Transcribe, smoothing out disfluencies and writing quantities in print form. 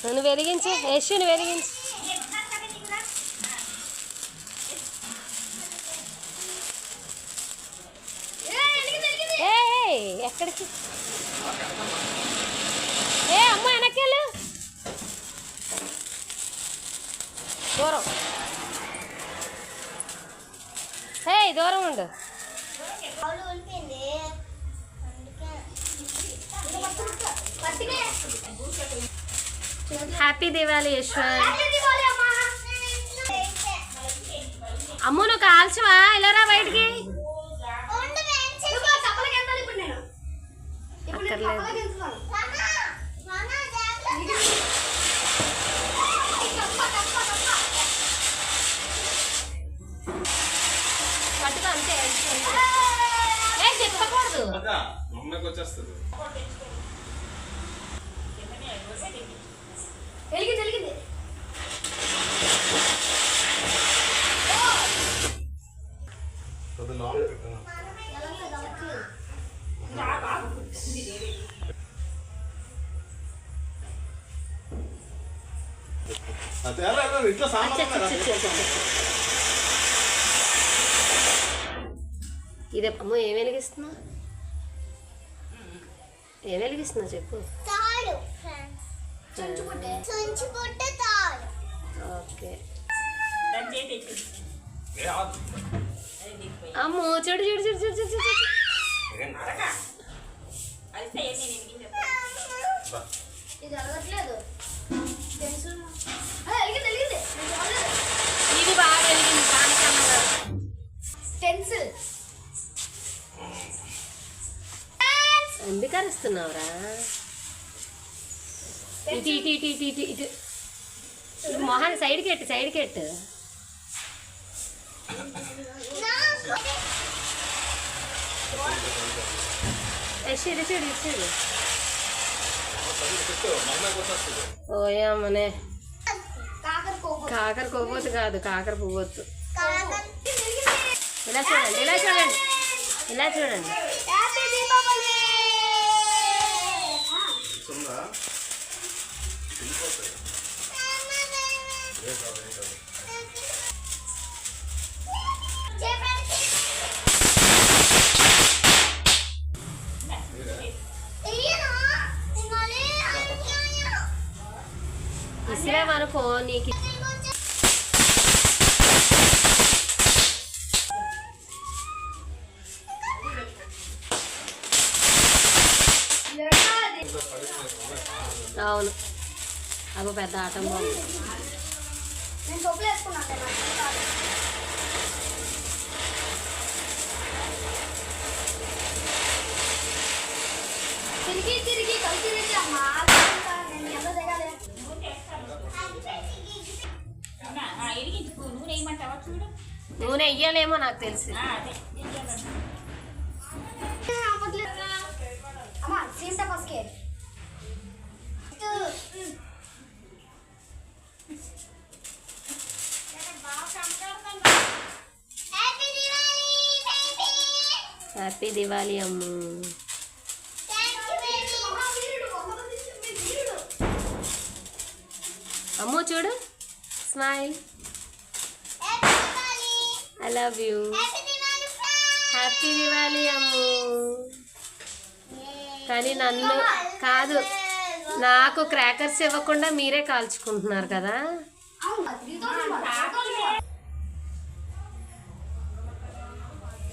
నువ్వు వెలిగించు యశ్, నువ్వు వెలిగించు. ఎక్కడికి? అమ్మ వెనక్కి దూరం. దూరం ఉండు. హ్యాపీ దివాళీ యశ్వర్. అమ్ము నువ్వు కాల్చవా? ఇలా రా బయటికి. అక్కర్లేదు. పట్టుకో అంతే. చెప్పకూడదు. ఇదే అమ్మో. ఏం వెలిగిస్తున్నా? ఏం వెలిగిస్తున్నా చెప్పు. ఓకే. అమ్మో చెడు చెడు చెడు చెడు చెడు చెడు. ఇది బాగా వెలిగింది. ఎందుకు అరుస్తున్నావురా? ఇటు ఇటు ఇటు ఇటు ఇటు ఇటు మొహాన్ని సైడ్కి ఎట్టు, సైడ్కి ఎట్టు. చూడు చూడు చూడు. ఓయమ్మనే. కాకర కొవ్వొత్తు కాదు, కాకర పువ్వొత్తు. ఇలా చూడండి, ఇలా చూడండి, ఇలా చూడండి. ఇసిరేమనుకో నీకు. అవును, అబ్బో పెద్ద ఆటం బాగుంది. తిరిగి తిరిగి కలిసి నూనె వెయ్యాలేమో నాకు తెలిసి. హ్యాపీ దివాళీ అమ్ము. అమ్ము చూడు, smile. I love you. Happy Diwali Ammu. కానీ నన్ను కాదు, నాకు క్రాకర్స్ ఇవ్వకుండా మీరే కాల్చుకుంటున్నారు కదా.